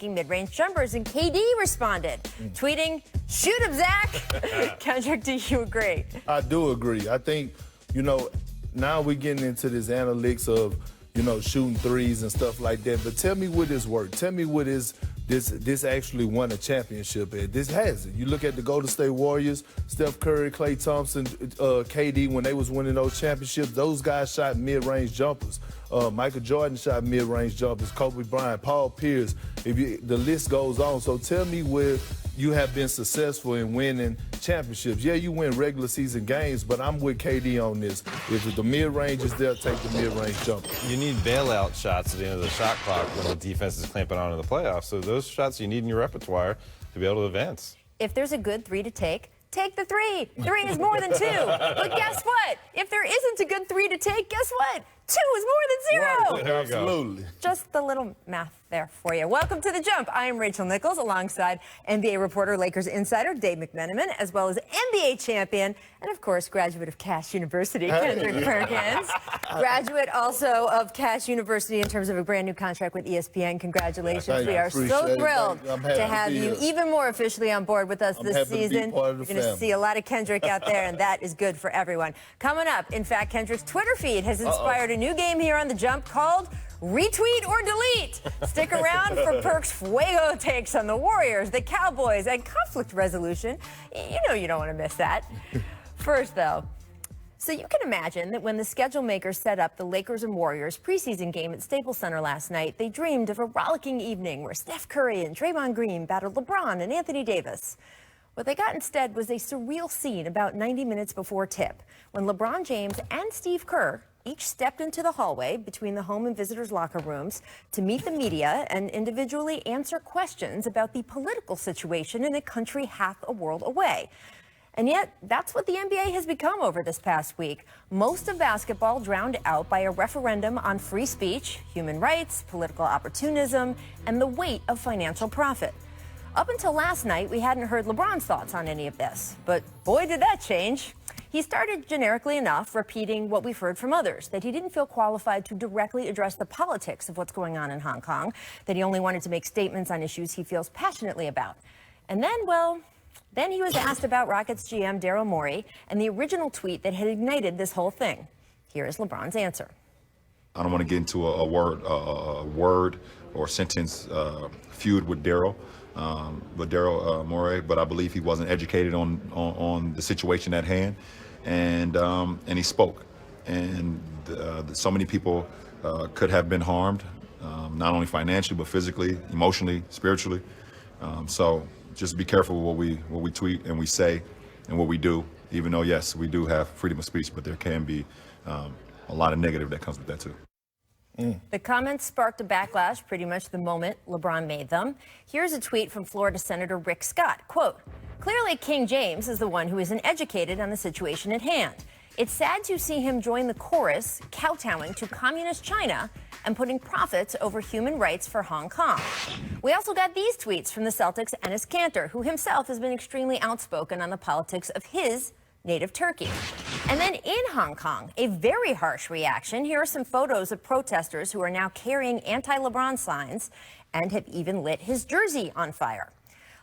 mid-range jumpers, and KD responded, tweeting, "Shoot him, Zach." Kendrick, do you agree? I do agree. I think, now we're getting into this analytics of, shooting threes and stuff like that. But tell me what this worked. Tell me what is this actually won a championship at. This hasn't. You look at the Golden State Warriors, Steph Curry, Klay Thompson, KD, when they was winning those championships, those guys shot mid-range jumpers. Michael Jordan shot mid-range jumpers, Kobe Bryant, Paul Pierce. The list goes on. So tell me where you have been successful in winning championships. Yeah, you win regular season games, but I'm with KD on this. If the mid-range is there, take the mid-range jumper. You need bailout shots at the end of the shot clock when the defense is clamping on in the playoffs. So those shots you need in your repertoire to be able to advance. If there's a good three to take the three. 3 is more than 2. But guess what? If there isn't a good 3 to take, guess what? 2 is more than 0. Right, absolutely. Just the little math there for you. Welcome to The Jump. I am Rachel Nichols alongside NBA reporter, Lakers insider Dave McMenamin, as well as NBA champion and, of course, graduate of Cass University, Kendrick Perkins. Graduate also of Cass University in terms of a brand new contract with ESPN. Congratulations. We are so thrilled to have you even more officially on board with us this season. You're going to see a lot of Kendrick out there, and that is good for everyone. Coming up, in fact, Kendrick's Twitter feed has inspired a new game here on The Jump called Retweet or Delete. Stick around for Perk's fuego takes on the Warriors, the Cowboys, and conflict resolution. You know you don't want to miss that. First, though, so you can imagine that when the schedule makers set up the Lakers and Warriors preseason game at Staples Center last night, they dreamed of a rollicking evening where Steph Curry and Draymond Green battled LeBron and Anthony Davis. What they got instead was a surreal scene about 90 minutes before tip, when LeBron James and Steve Kerr each stepped into the hallway between the home and visitors' locker rooms to meet the media and individually answer questions about the political situation in a country half a world away. And yet, that's what the NBA has become over this past week. Most of basketball drowned out by a referendum on free speech, human rights, political opportunism, and the weight of financial profit. Up until last night, we hadn't heard LeBron's thoughts on any of this. But boy, did that change. He started generically enough, repeating what we've heard from others, that he didn't feel qualified to directly address the politics of what's going on in Hong Kong, that he only wanted to make statements on issues he feels passionately about. And then he was asked about Rockets GM Daryl Morey and the original tweet that had ignited this whole thing. Here is LeBron's answer. I don't want to get into a word or sentence feud with Daryl. Morey, but I believe he wasn't educated on the situation at hand, and he spoke, and so many people could have been harmed, not only financially but physically, emotionally, spiritually. So just be careful what we tweet and we say and what we do. Even though yes, we do have freedom of speech, but there can be a lot of negative that comes with that too. The comments sparked a backlash pretty much the moment LeBron made them. Here's a tweet from Florida Senator Rick Scott. Quote, "Clearly King James is the one who isn't educated on the situation at hand. It's sad to see him join the chorus kowtowing to communist China and putting profits over human rights for Hong Kong." We also got these tweets from the Celtics' Enes Kanter, who himself has been extremely outspoken on the politics of his native Turkey. And then in Hong Kong, a very harsh reaction. Here are some photos of protesters who are now carrying anti-LeBron signs and have even lit his jersey on fire.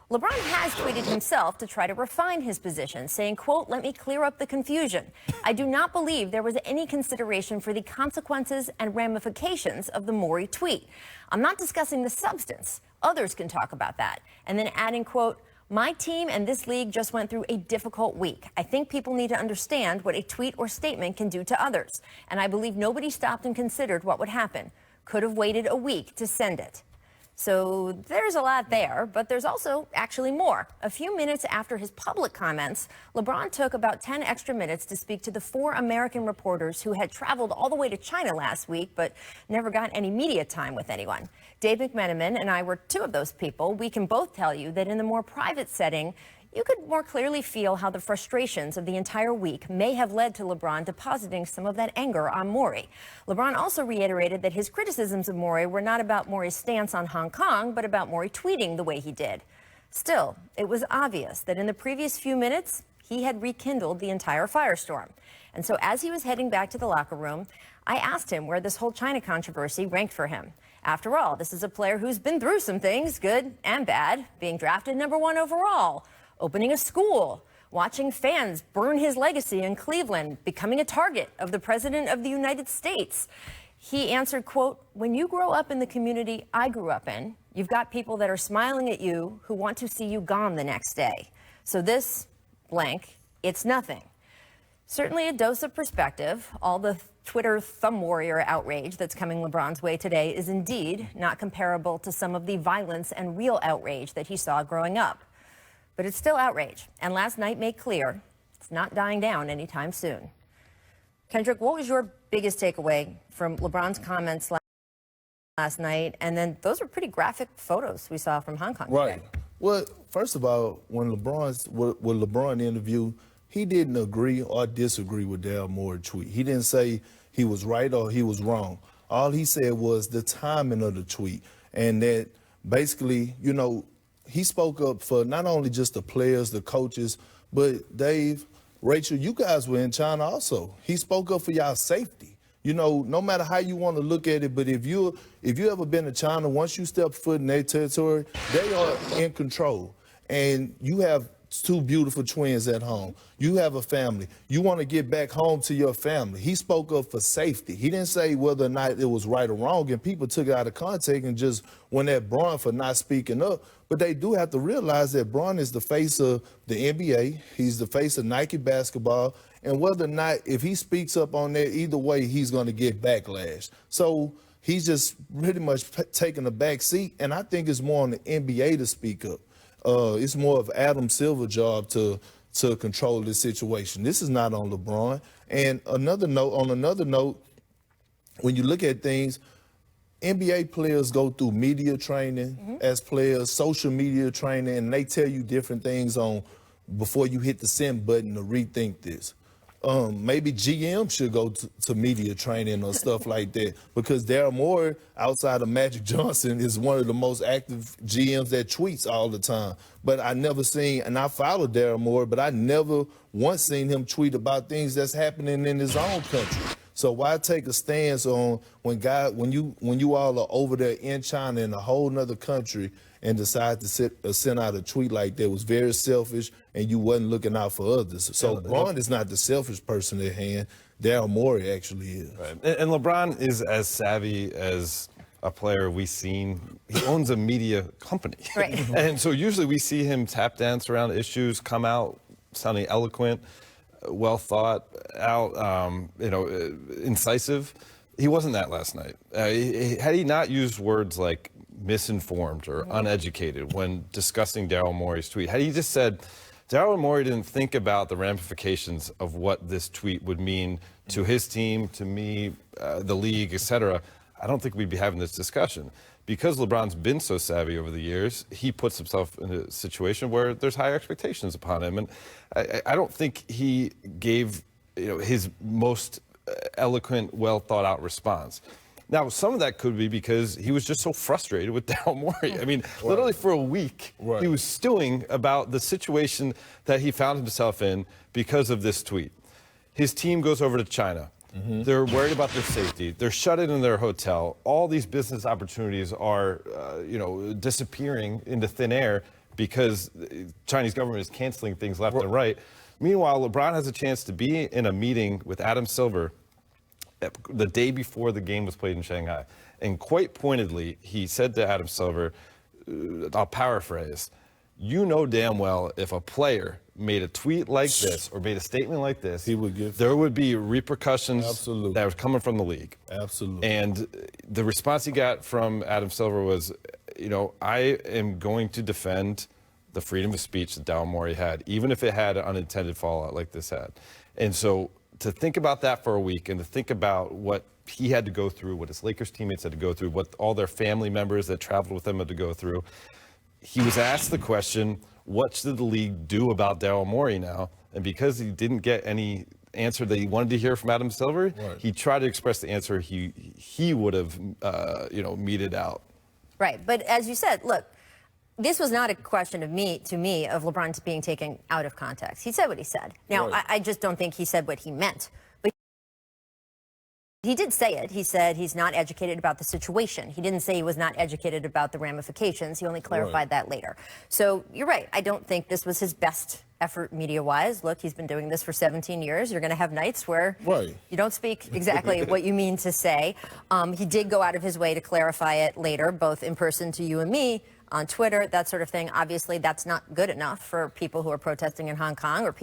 LeBron has tweeted himself to try to refine his position, saying, quote, "Let me clear up the confusion. I do not believe there was any consideration for the consequences and ramifications of the Morey tweet. I'm not discussing the substance. Others can talk about that." And then adding, quote, "My team and this league just went through a difficult week. I think people need to understand what a tweet or statement can do to others. And I believe nobody stopped and considered what would happen. Could have waited a week to send it." So there's a lot there, but there's also actually more. A few minutes after his public comments, LeBron took about 10 extra minutes to speak to the 4 American reporters who had traveled all the way to China last week, but never got any media time with anyone. Dave McMenamin and I were 2 of those people. We can both tell you that in the more private setting, you could more clearly feel how the frustrations of the entire week may have led to LeBron depositing some of that anger on Morey. LeBron also reiterated that his criticisms of Morey were not about Morey's stance on Hong Kong, but about Morey tweeting the way he did. Still, it was obvious that in the previous few minutes, he had rekindled the entire firestorm. And so as he was heading back to the locker room, I asked him where this whole China controversy ranked for him. After all, this is a player who's been through some things, good and bad, being drafted #1 overall, opening a school, watching fans burn his legacy in Cleveland, becoming a target of the President of the United States. He answered, quote, "When you grow up in the community I grew up in, you've got people that are smiling at you who want to see you gone the next day. So this blank, it's nothing." Certainly a dose of perspective. All the Twitter thumb warrior outrage that's coming LeBron's way today is indeed not comparable to some of the violence and real outrage that he saw growing up. But it's still outrage, and last night made clear it's not dying down anytime soon. Kendrick, what was your biggest takeaway from LeBron's comments last night? And then those are pretty graphic photos we saw from Hong Kong Right. today. Well, first of all, when LeBron interviewed, he didn't agree or disagree with Daryl Morey's tweet. He didn't say he was right or he was wrong. All he said was the timing of the tweet, and that basically, you know, he spoke up for not only just the players, the coaches, but Dave, Rachel, you guys were in China also. He spoke up for y'all safety. You know, no matter how you want to look at it, but if you ever been to China, once you step foot in their territory, they are in control. And you have two beautiful twins at home. You have a family. You want to get back home to your family. He spoke up for safety. He didn't say whether or not it was right or wrong, and people took it out of context and just went at Bron for not speaking up. But they do have to realize that Bron is the face of the NBA. He's the face of Nike basketball. And whether or not, if he speaks up on that, either way, he's going to get backlash. So he's just pretty much taking a back seat. And I think it's more on the NBA to speak up. It's more of Adam Silver's job to control this situation. This is not on LeBron. And on another note, when you look at things, NBA players go through media training as players, social media training, and they tell you different things on before you hit the send button to rethink this. Maybe GM should go to media training or stuff like that, because Daryl Morey, outside of Magic Johnson, is one of the most active GMs that tweets all the time. But I never seen, and I follow Daryl Morey, but I never once seen him tweet about things that's happening in his own country. So why take a stance on when you all are over there in China in a whole nother country and decide to send out a tweet like that? Was very selfish, and you wasn't looking out for others. So LeBron is not the selfish person at hand. Daryl Morey actually is. Right. And LeBron is as savvy as a player we've seen. He owns a media company. Right. And so usually we see him tap dance around issues, come out sounding eloquent, well thought out, incisive. He wasn't that last night. Had he not used words like misinformed or uneducated when discussing Daryl Morey's tweet, had he just said, Daryl Morey didn't think about the ramifications of what this tweet would mean to his team, to me, the league, etc., I don't think we'd be having this discussion. Because LeBron's been so savvy over the years, he puts himself in a situation where there's higher expectations upon him. And I don't think he gave his most eloquent, well thought out response. Now, some of that could be because he was just so frustrated with Daryl Morey. I mean, literally for a week, he was stewing about the situation that he found himself in because of this tweet. His team goes over to China. They're worried about their safety. They're shut in their hotel. All these business opportunities are, disappearing into thin air because the Chinese government is canceling things left and right. Meanwhile, LeBron has a chance to be in a meeting with Adam Silver the day before the game was played in Shanghai. And quite pointedly, he said to Adam Silver, I'll paraphrase, you know damn well if a player made a tweet like this or made a statement like this, there would be repercussions that were coming from the league. Absolutely. And the response he got from Adam Silver was, I am going to defend the freedom of speech that Daryl Morey had, even if it had an unintended fallout like this had. And so to think about that for a week and to think about what he had to go through, what his Lakers teammates had to go through, what all their family members that traveled with him had to go through, he was asked the question, what should the league do about Daryl Morey now? And because he didn't get any answer that he wanted to hear from Adam Silver, he tried to express the answer he would have, meted out. Right, but as you said, look, this was not a question of LeBron being taken out of context. He said what he said. Now, I just don't think he said what he meant. He did say it. He said he's not educated about the situation. He didn't say he was not educated about the ramifications. He only clarified that later. So you're right. I don't think this was his best effort media-wise. Look, he's been doing this for 17 years. You're going to have nights where you don't speak exactly what you mean to say. He did go out of his way to clarify it later, both in person to you and me, on Twitter, that sort of thing. Obviously, that's not good enough for people who are protesting in Hong Kong or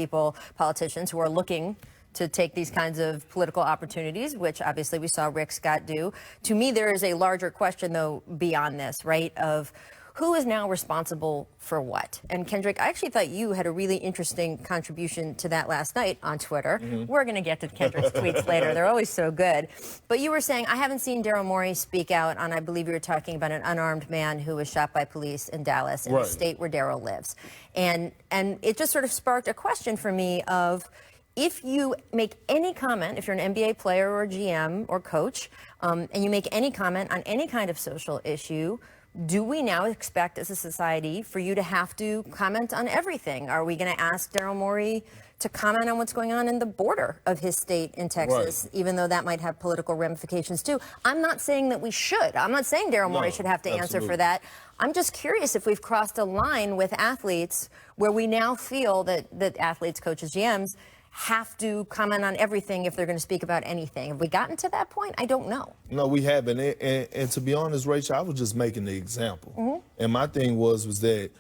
politicians who are looking to take these kinds of political opportunities, which obviously we saw Rick Scott do. To me, there is a larger question, though, beyond this, right, of who is now responsible for what? And Kendrick, I actually thought you had a really interesting contribution to that last night on Twitter. We're going to get to Kendrick's tweets later. They're always so good. But you were saying, I haven't seen Daryl Morey speak out on, I believe you were talking about an unarmed man who was shot by police in Dallas, in the state where Daryl lives. And it just sort of sparked a question for me of, if you make any comment, if you're an NBA player or GM or coach, and you make any comment on any kind of social issue, do we now expect as a society for you to have to comment on everything? Are we going to ask Daryl Morey to comment on what's going on in the border of his state in Texas, even though that might have political ramifications too? I'm not saying that we should. I'm not saying Daryl Morey should have to answer for that. I'm just curious if we've crossed a line with athletes where we now feel that athletes, coaches, GMs, have to comment on everything if they're going to speak about anything. Have we gotten to that point? I don't know. No, we haven't. And to be honest, Rachel, I was just making the example. And my thing was that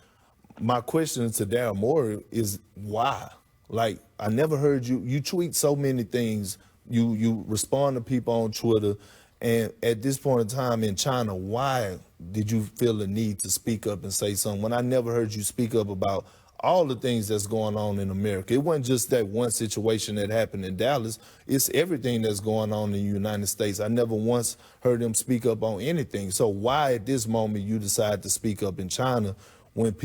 my question to Daryl Morey is why? Like, I never heard you tweet so many things. You respond to people on Twitter. And at this point in time in China, why did you feel the need to speak up and say something when I never heard you speak up about all the things that's going on in America? It wasn't just that one situation that happened in Dallas. It's everything that's going on in the United States. I never once heard him speak up on anything. So why at this moment you decide to speak up in China when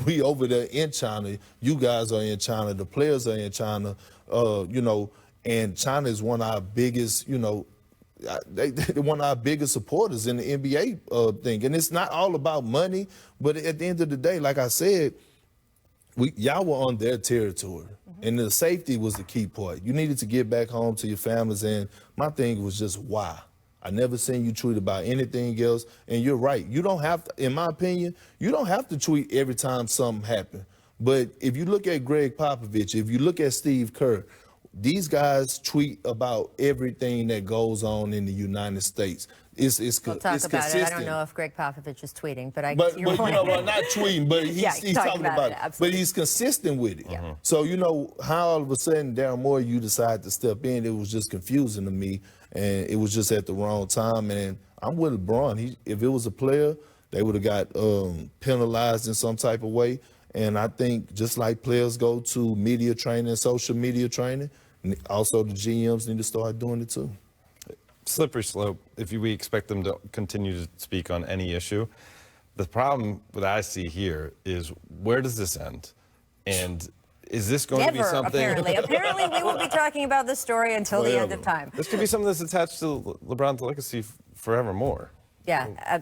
we over there in China, you guys are in China, the players are in China, and China is one of our biggest, they're one of our biggest supporters in the NBA thing. And it's not all about money, but at the end of the day, like I said, y'all were on their territory, and the safety was the key part. You needed to get back home to your families, and my thing was just why. I never seen you tweet about anything else, and you're right. You don't have to, in my opinion, you don't have to tweet every time something happens. But if you look at Greg Popovich, if you look at Steve Kerr, these guys tweet about everything that goes on in the United States. We'll talk about consistent. It. I don't know if Greg Popovich is tweeting, but not tweeting, but he's talking about it. But he's consistent with it. So how all of a sudden Daryl Morey, you decide to step in, it was just confusing to me, and it was just at the wrong time. And I'm with LeBron. If it was a player, they would have got penalized in some type of way. And I think just like players go to media training, social media training, also the GMs need to start doing it too. Slippery slope if we expect them to continue to speak on any issue. The problem that I see here is, where does this end? And is this going to be something? Apparently we will be talking about this story until the end of time. This could be something that's attached to LeBron's legacy forevermore. Yeah.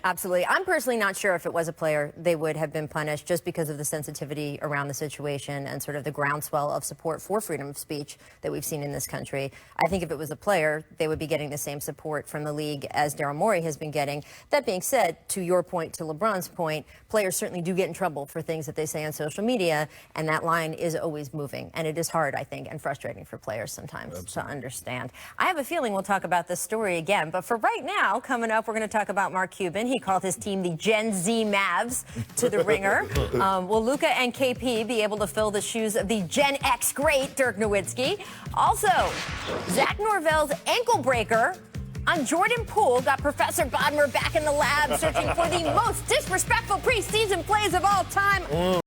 Absolutely. I'm personally not sure if it was a player, they would have been punished, just because of the sensitivity around the situation and sort of the groundswell of support for freedom of speech that we've seen in this country. I think if it was a player, they would be getting the same support from the league as Daryl Morey has been getting. That being said, to your point, to LeBron's point, players certainly do get in trouble for things that they say on social media, and that line is always moving. And it is hard, I think, and frustrating for players sometimes to understand. I have a feeling we'll talk about this story again, but for right now, coming up, we're going to talk about Mark Cuban. He called his team the Gen Z Mavs to the ringer. Will Luka and KP be able to fill the shoes of the Gen X great Dirk Nowitzki? Also, Zach Norvell's ankle breaker on Jordan Poole got Professor Bodmer back in the lab searching for the most disrespectful preseason plays of all time.